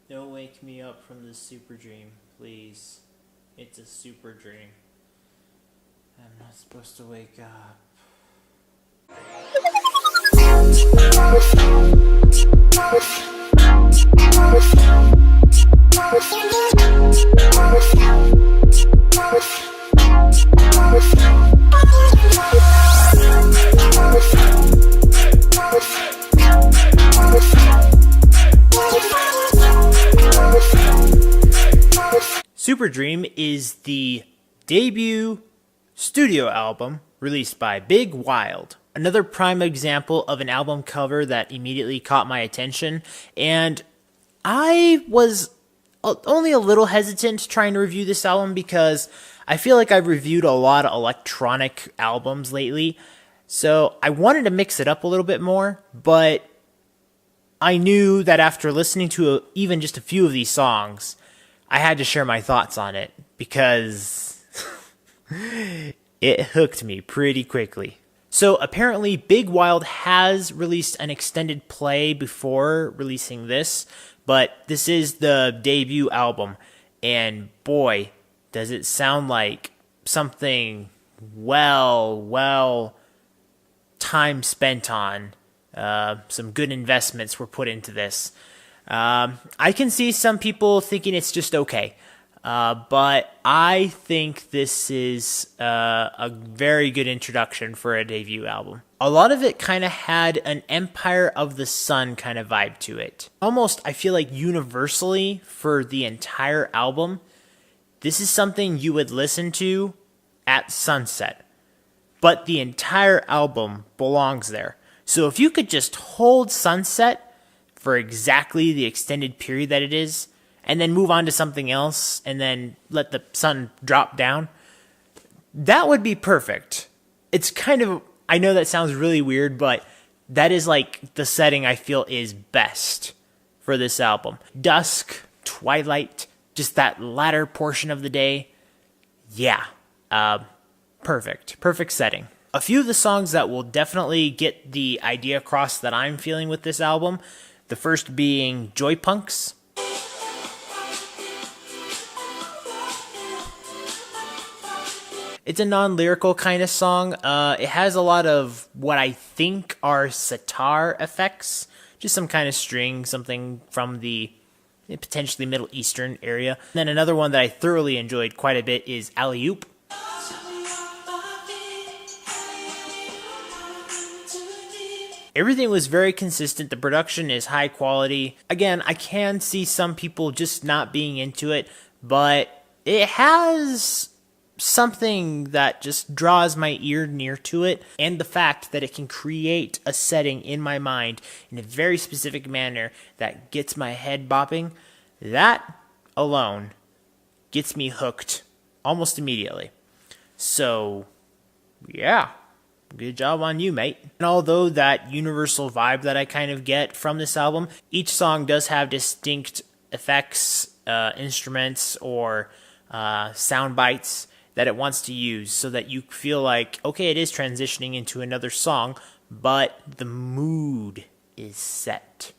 Don't wake me up from this super dream, please. It's a super dream. I'm not supposed to wake up. Superdream is the debut studio album released by Big Wild. Another prime example of an album cover that immediately caught my attention, and I was only a little hesitant trying to review this album because I feel like I've reviewed a lot of electronic albums lately, so I wanted to mix it up a little bit more, but I knew that after listening to even just a few of these songs, I had to share my thoughts on it because it hooked me pretty quickly. So apparently Big Wild has released an extended play before releasing this, but this is the debut album, and boy, does it sound like something well time spent on. Some good investments were put into this. I can see some people thinking it's just okay, but I think this is a very good introduction for a debut album. A lot of it kind of had an Empire of the Sun kind of vibe to it. Almost, I feel like universally for the entire album, this is something you would listen to at sunset, but the entire album belongs there. So if you could just hold sunset for exactly the extended period that it is, and then move on to something else, and then let the sun drop down, that would be perfect. It's kind of, I know that sounds really weird, but that is like the setting I feel is best for this album. Dusk, twilight, just that latter portion of the day. Yeah, perfect setting. A few of the songs that will definitely get the idea across that I'm feeling with this album, the first being Joy Punks. It's a non-lyrical kind of song. It has a lot of what I think are sitar effects, just some kind of string, something from the potentially Middle Eastern area. And then another one that I thoroughly enjoyed quite a bit is Alley Oop. Everything was very consistent. The production is high quality. Again, I can see some people just not being into it, but it has something that just draws my ear near to it, and the fact that it can create a setting in my mind in a very specific manner that gets my head bopping, that alone gets me hooked almost immediately. So, yeah. Good job on you, mate. And although that universal vibe that I kind of get from this album, each song does have distinct effects, instruments, or sound bites that it wants to use so that you feel like, okay, it is transitioning into another song, but the mood is set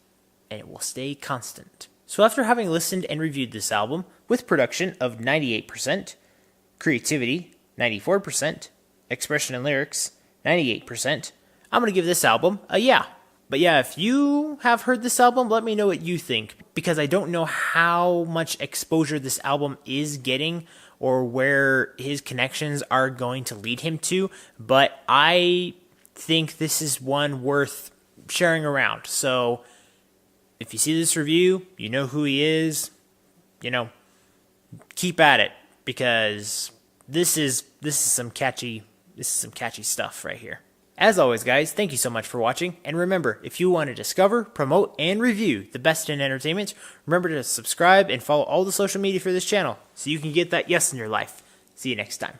and it will stay constant. So after having listened and reviewed this album with production of 98%, creativity 94%, expression and lyrics 98%, I'm going to give this album a yeah. But yeah, if you have heard this album, let me know what you think, because I don't know how much exposure this album is getting or where his connections are going to lead him to, but I think this is one worth sharing around. So if you see this review, you know who he is, keep at it, because this is some catchy stuff right here. As always, guys, thank you so much for watching, and remember, if you want to discover, promote, and review the best in entertainment, remember to subscribe and follow all the social media for this channel so you can get that yes in your life. See you next time.